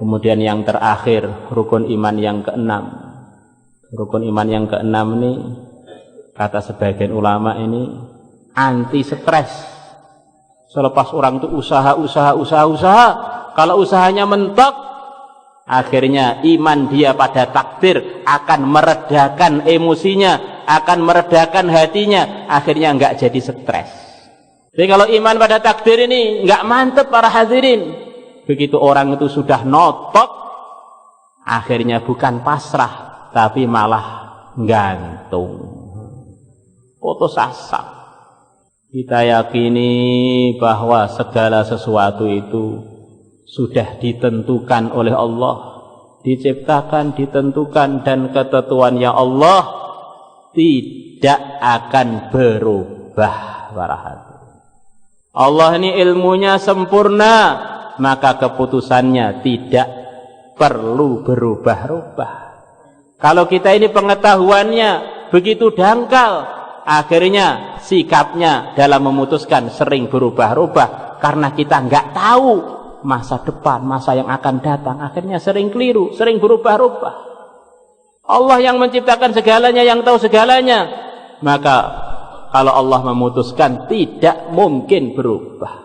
Kemudian yang terakhir, rukun iman yang keenam. Rukun iman yang keenam ini, kata sebagian ulama ini, anti stres. Selepas orang itu usaha, kalau usahanya mentok, akhirnya iman dia pada takdir akan meredakan emosinya, akan meredakan hatinya, akhirnya enggak jadi stres. Jadi kalau iman pada takdir ini enggak mantep para hadirin, begitu orang itu sudah notok, akhirnya bukan pasrah, tapi malah gantung, putus asa. Kita yakini bahwa segala sesuatu itu sudah ditentukan oleh Allah, diciptakan, ditentukan, dan ketentuannya Allah tidak akan berubah para hadirin. Allah ini ilmunya sempurna, maka keputusannya tidak perlu berubah-ubah. Kalau kita ini pengetahuannya begitu dangkal, akhirnya sikapnya dalam memutuskan sering berubah-ubah karena kita nggak tahu masa depan, masa yang akan datang, akhirnya sering keliru, sering berubah-ubah. Allah yang menciptakan segalanya, yang tahu segalanya, maka kalau Allah memutuskan tidak mungkin berubah.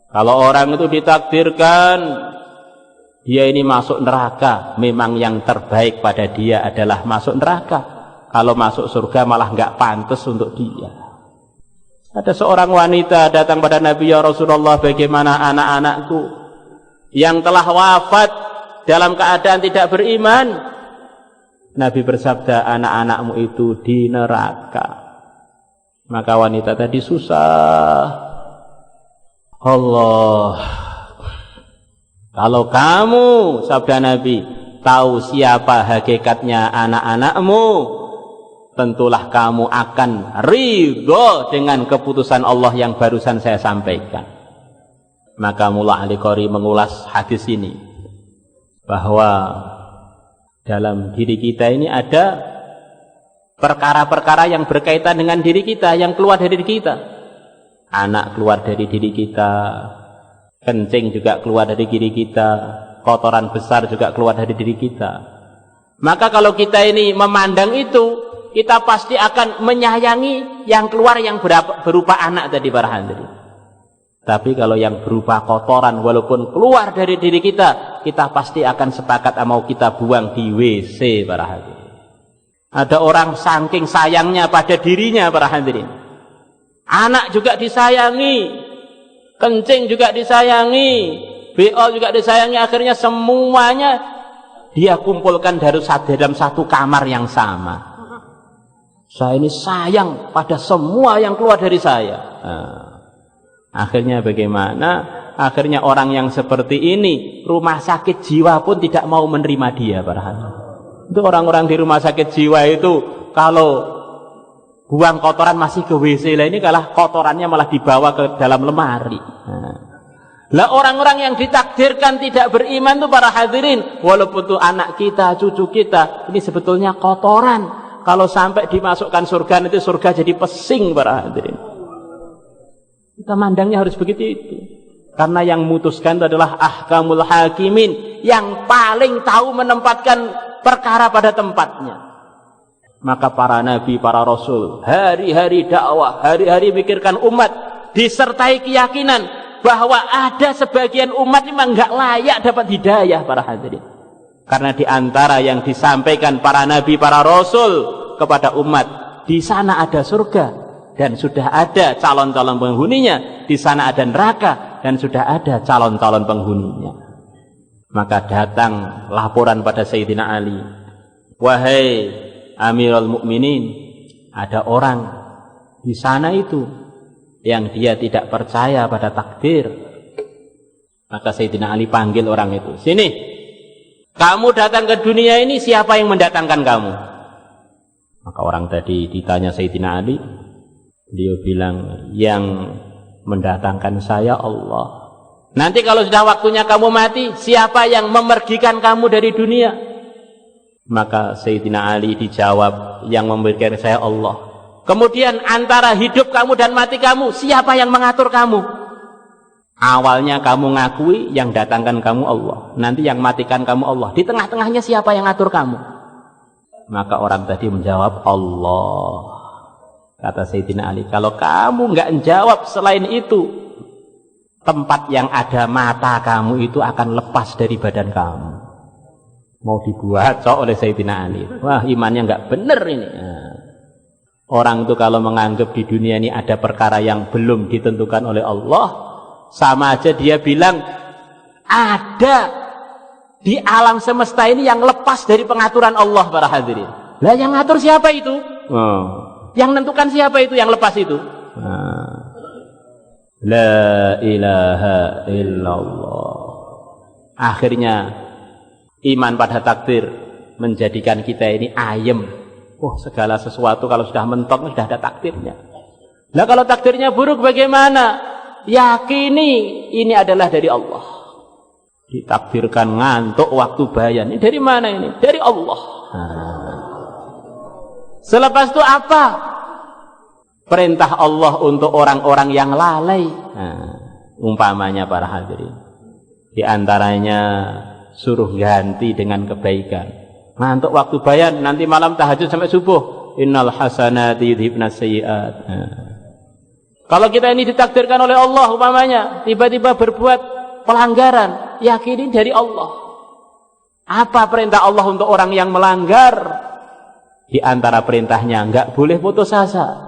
Kalau orang itu ditakdirkan dia ini masuk neraka, memang yang terbaik pada dia adalah masuk neraka. Kalau masuk surga malah nggak pantas untuk dia. Ada seorang wanita datang pada Nabi, ya Rasulullah, bagaimana anak-anakku yang telah wafat dalam keadaan tidak beriman? Nabi bersabda, anak-anakmu itu di neraka. Maka wanita tadi susah. Allah, kalau kamu, sabda Nabi, tahu siapa hakikatnya anak-anakmu, tentulah kamu akan ridho dengan keputusan Allah yang barusan saya sampaikan. Maka Mullah Al-Qari mengulas hadis ini, bahwa dalam diri kita ini ada perkara-perkara yang berkaitan dengan diri kita, yang keluar dari diri kita. Anak keluar dari diri kita, kencing juga keluar dari diri kita, kotoran besar juga keluar dari diri kita. Maka kalau kita ini memandang itu, kita pasti akan menyayangi yang keluar yang berupa anak tadi para hadirin. Tapi kalau yang berupa kotoran walaupun keluar dari diri kita, kita pasti akan sepakat mau kita buang di WC para hadirin. Ada orang saking sayangnya pada dirinya para hadirin. Anak juga disayangi, kencing juga disayangi, BO juga disayangi, akhirnya semuanya dia kumpulkan dalam satu kamar yang sama. Saya ini sayang pada semua yang keluar dari saya. Akhirnya bagaimana? Akhirnya orang yang seperti ini, rumah sakit jiwa pun tidak mau menerima dia para hadirin. Itu orang-orang di rumah sakit jiwa itu kalau buang kotoran masih ke WC lah, ini kalah kotorannya malah dibawa ke dalam lemari. Lah orang-orang yang ditakdirkan tidak beriman itu para hadirin, walaupun itu anak kita, cucu kita, ini sebetulnya kotoran. Kalau sampai dimasukkan surga, nanti surga jadi pesing para hadirin. Kita mandangnya harus begitu itu. Karena yang memutuskan itu adalah ahkamul hakimin, yang paling tahu menempatkan perkara pada tempatnya. Maka para nabi, para rasul, hari-hari dakwah, hari-hari pikirkan umat, disertai keyakinan bahwa ada sebagian umat memang nggak layak dapat hidayah para hadirin. Karena di antara yang disampaikan para nabi, para rasul kepada umat, di sana ada surga dan sudah ada calon-calon penghuninya, di sana ada neraka dan sudah ada calon-calon penghuninya. Maka datang laporan pada Sayyidina Ali, wahai Amirul Mukminin, ada orang di sana itu yang dia tidak percaya pada takdir. Maka Sayyidina Ali panggil orang itu, sini, kamu datang ke dunia ini, siapa yang mendatangkan kamu? Maka orang tadi ditanya Sayyidina Ali, dia bilang, yang mendatangkan saya Allah. Nanti kalau sudah waktunya kamu mati, siapa yang memergikan kamu dari dunia? Maka Sayyidina Ali dijawab, yang memberikan saya Allah. Kemudian antara hidup kamu dan mati kamu, siapa yang mengatur kamu? Awalnya kamu ngakui, yang datangkan kamu Allah. Nanti yang matikan kamu Allah. Di tengah-tengahnya siapa yang ngatur kamu? Maka orang tadi menjawab, Allah. Kata Sayyidina Ali, kalau kamu nggak menjawab selain itu, tempat yang ada mata kamu itu akan lepas dari badan kamu. Mau dibuat oleh Sayyidina Ali. Wah, imannya nggak bener ini. Nah, orang itu kalau menganggap di dunia ini ada perkara yang belum ditentukan oleh Allah, sama aja dia bilang ada di alam semesta ini yang lepas dari pengaturan Allah, para hadirin. Lah yang ngatur siapa itu? Yang menentukan siapa itu yang lepas itu? La ilaha illallah. Akhirnya iman pada takdir menjadikan kita ini ayem. Segala sesuatu kalau sudah mentok sudah ada takdirnya. Nah kalau takdirnya buruk bagaimana? Yakini ini adalah dari Allah. Ditakdirkan ngantuk waktu bayan. Ini dari mana ini? Dari Allah. Selepas itu apa? Perintah Allah untuk orang-orang yang lalai. Umpamanya para hadirin, di antaranya suruh ganti dengan kebaikan. Ngantuk waktu bayan, nanti malam tahajud sampai subuh. Innal hasanati yudhibnas sayyi'at. Kalau kita ini ditakdirkan oleh Allah umpamanya, tiba-tiba berbuat pelanggaran, yakini dari Allah. Apa perintah Allah untuk orang yang melanggar? Di antara perintahnya enggak boleh putus asa.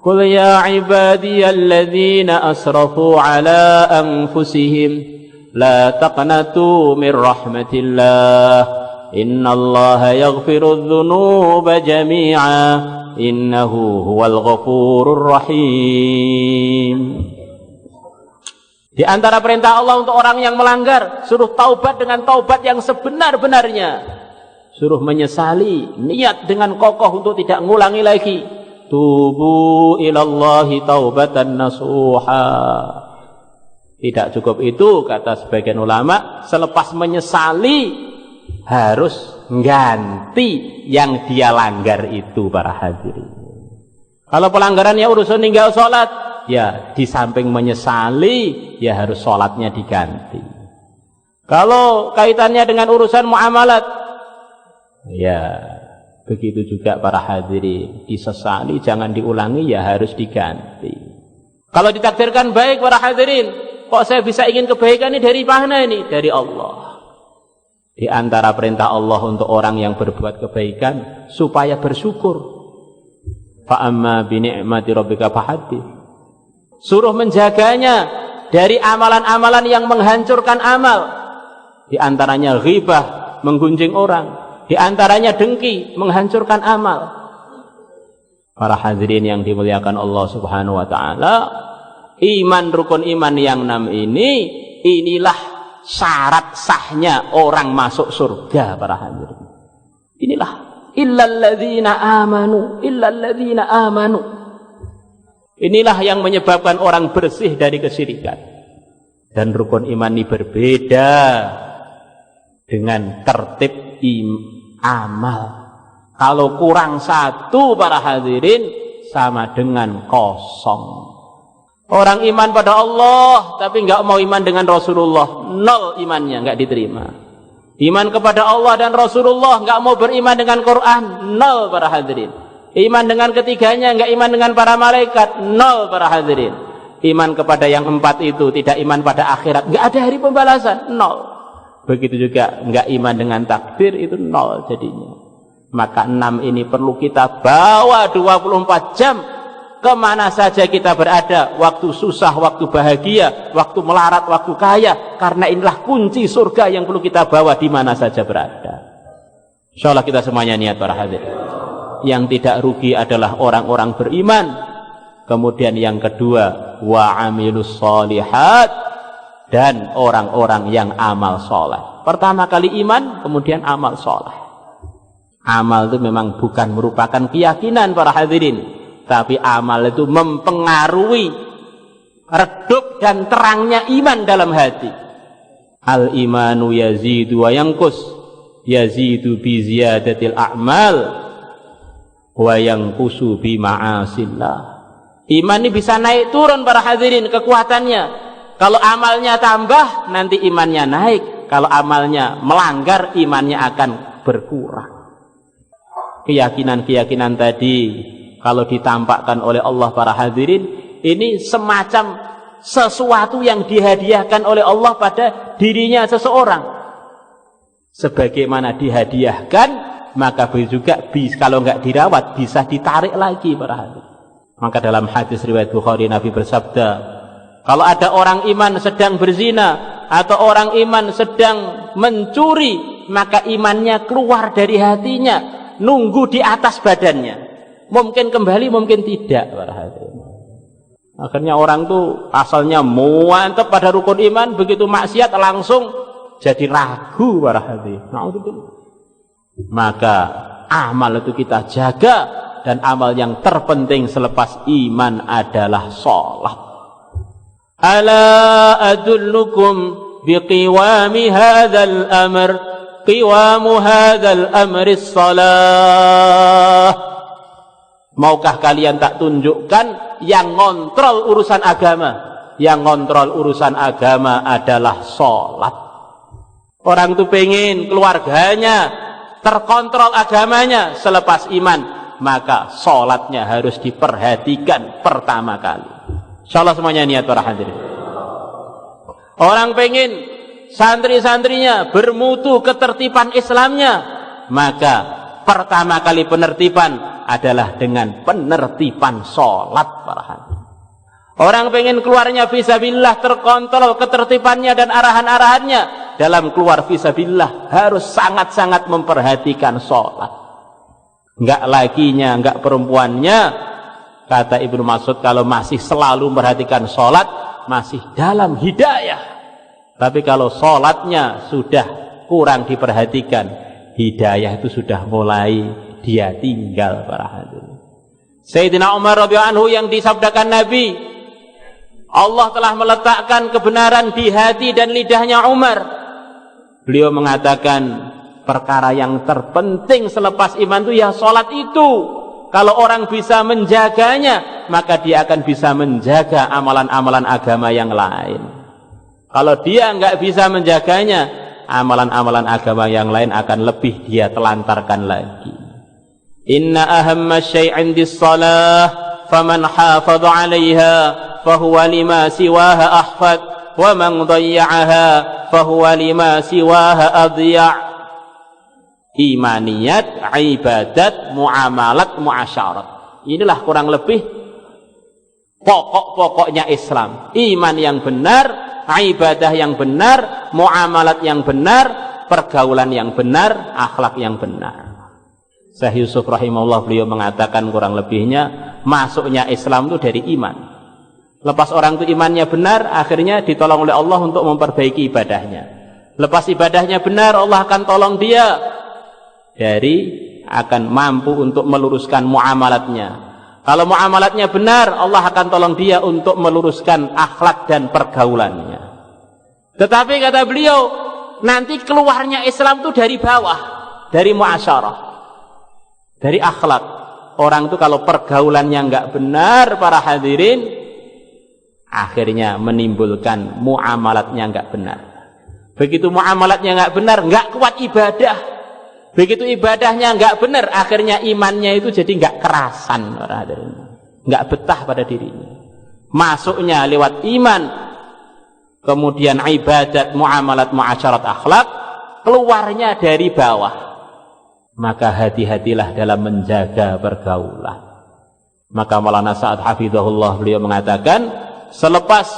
Qul ya ibadiyalladzina asrafu ala anfusihim la taqnatu min rahmatillah innallaha yaghfirudz dzunuba jami'a innahu huwal ghafurur rahim. Di antara perintah Allah untuk orang yang melanggar, suruh taubat dengan taubat yang sebenar-benarnya. Suruh menyesali, niat dengan kokoh untuk tidak ngulangi lagi. Tubu ilallahi taubatan nasuha. Tidak cukup itu, kata sebagian ulama, selepas menyesali harus ganti yang dia langgar itu, para hadirin. Kalau pelanggarannya urusan ninggal sholat, ya di samping menyesali, ya harus sholatnya diganti. Kalau kaitannya dengan urusan muamalat, ya begitu juga para hadirin, disesali jangan diulangi, ya harus diganti. Kalau ditakdirkan baik para hadirin, kok saya bisa ingin kebaikan ini dari mana ini? Dari Allah. Di antara perintah Allah untuk orang yang berbuat kebaikan supaya bersyukur. Fa amma bi ni'mati rabbika fahaddits. Suruh menjaganya dari amalan-amalan yang menghancurkan amal. Di antaranya ghibah, menggunjing orang. Di antaranya dengki, menghancurkan amal. Para hadirin yang dimuliakan Allah Subhanahu wa taala, iman rukun iman yang 6 ini, inilah syarat sahnya orang masuk surga, para hadirin. Inilah illalladzina amanu. Inilah yang menyebabkan orang bersih dari kesyirikan. Dan rukun iman ini berbeda dengan tertib amal. Kalau kurang satu, para hadirin, sama dengan kosong. Orang iman pada Allah tapi nggak mau iman dengan Rasulullah, nol imannya, nggak diterima. Iman kepada Allah dan Rasulullah, nggak mau beriman dengan Quran, nol, para hadirin. Iman dengan ketiganya, nggak iman dengan para malaikat, nol, para hadirin. Iman kepada yang 4 itu, tidak iman pada akhirat, nggak ada hari pembalasan, nol. Begitu juga nggak iman dengan takdir, itu nol jadinya. Maka 6 ini perlu kita bawa 24 jam kemana saja kita berada, waktu susah, waktu bahagia, waktu melarat, waktu kaya, karena inilah kunci surga yang perlu kita bawa di mana saja berada. Insyaallah kita semuanya niat, para hadirin. Yang tidak rugi adalah orang-orang beriman. Kemudian yang kedua, wa amilus sholihat, dan orang-orang yang amal soleh. Pertama kali iman, kemudian amal soleh. Amal itu memang bukan merupakan keyakinan, para hadirin, tapi amal itu mempengaruhi redup dan terangnya iman dalam hati. Al imanu yazidu wa yanqus, yazidu bi ziyadatil a'mal wa yanqusu bi ma'asillah. Iman ini bisa naik turun, para hadirin, kekuatannya. Kalau amalnya tambah, nanti imannya naik. Kalau amalnya melanggar, imannya akan berkurang. Keyakinan-keyakinan tadi, kalau ditampakkan oleh Allah para hadirin, ini semacam sesuatu yang dihadiahkan oleh Allah pada dirinya seseorang. Sebagaimana dihadiahkan, maka juga kalau nggak dirawat bisa ditarik lagi para hadirin. Maka dalam hadis riwayat Bukhari, Nabi bersabda, kalau ada orang iman sedang berzina atau orang iman sedang mencuri, maka imannya keluar dari hatinya, nunggu di atas badannya. Mungkin kembali, mungkin tidak para hadirin. Akhirnya orang tuh asalnya mantap pada rukun iman, begitu maksiat langsung jadi ragu para hadirin. Maka amal itu kita jaga, dan amal yang terpenting selepas iman adalah sholat. Ala adullukum biqiwami hadzal amr, qiwamu hadzal amri shalah. Maukah kalian tak tunjukkan yang ngontrol urusan agama? Yang ngontrol urusan agama adalah sholat. Orang itu pengen keluarganya terkontrol agamanya selepas iman, maka sholatnya harus diperhatikan pertama kali. Insyaallah semuanya niat para hadirin. Orang pengen santri-santrinya bermutu ketertiban Islamnya, maka pertama kali penertiban adalah dengan penertiban sholat para hadirin. Orang pengen keluarnya fisabilillah terkontrol ketertibannya dan arahan-arahannya, dalam keluar fisabilillah harus sangat-sangat memperhatikan sholat. Enggak lakinya, enggak perempuannya, kata Ibnu Mas'ud, kalau masih selalu memperhatikan sholat, masih dalam hidayah. Tapi kalau sholatnya sudah kurang diperhatikan, hidayah itu sudah mulai dia tinggal para hadirin. Sayyidina Umar radhiyallahu anhu yang disabdakan Nabi, Allah telah meletakkan kebenaran di hati dan lidahnya Umar. Beliau mengatakan, perkara yang terpenting selepas iman itu ya sholat itu. Kalau orang bisa menjaganya, maka dia akan bisa menjaga amalan-amalan agama yang lain. Kalau dia nggak bisa menjaganya, amalan-amalan agama yang lain akan lebih dia telantarkan lagi. Inna ahamma syai'in dis-shalah faman hafadha 'alaiha fahuwa lima siwaha ahfad wa man dhayya'aha fahuwa lima siwaha adya'. Imaniyat, ibadat, muamalat, muasyarat. Inilah kurang lebih pokok-pokoknya Islam. Iman yang benar, ibadah yang benar, muamalat yang benar, pergaulan yang benar, akhlak yang benar. Syekh Yusuf rahimahullah beliau mengatakan kurang lebihnya masuknya Islam itu dari iman. Lepas orang itu imannya benar, akhirnya ditolong oleh Allah untuk memperbaiki ibadahnya. Lepas ibadahnya benar, Allah akan tolong dia dari akan mampu untuk meluruskan muamalatnya. Kalau muamalatnya benar, Allah akan tolong dia untuk meluruskan akhlak dan pergaulannya. Tetapi kata beliau, nanti keluarnya Islam itu dari bawah, dari muasyarah, dari akhlak. Orang itu kalau pergaulannya enggak benar para hadirin, akhirnya menimbulkan muamalatnya enggak benar. Begitu muamalatnya enggak benar, enggak kuat ibadah. Begitu ibadahnya enggak benar, akhirnya imannya itu jadi enggak kerasan para hadirin, enggak betah pada dirinya. Masuknya lewat iman, kemudian ibadat, muamalat, muasyarat, akhlak, keluarnya dari bawah. Maka hati-hatilah dalam menjaga pergaulan. Maka Maulana Sa'ad hafizahullah beliau mengatakan, selepas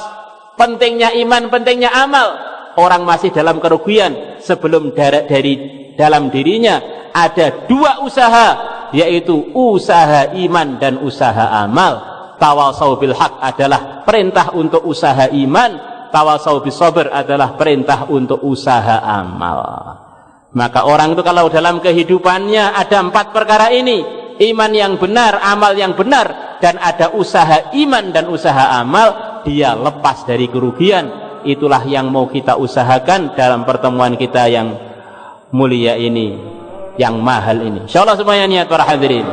pentingnya iman, pentingnya amal, orang masih dalam kerugian sebelum dari dalam dirinya ada dua usaha, yaitu usaha iman dan usaha amal. Tawasau bil haq adalah perintah untuk usaha iman, tawasau bis sabr adalah perintah untuk usaha amal. Maka orang itu kalau dalam kehidupannya ada 4 perkara ini, iman yang benar, amal yang benar, dan ada usaha iman dan usaha amal, dia lepas dari kerugian. Itulah yang mau kita usahakan dalam pertemuan kita yang mulia ini, yang mahal ini. Insyaallah semuanya niat para hadirin.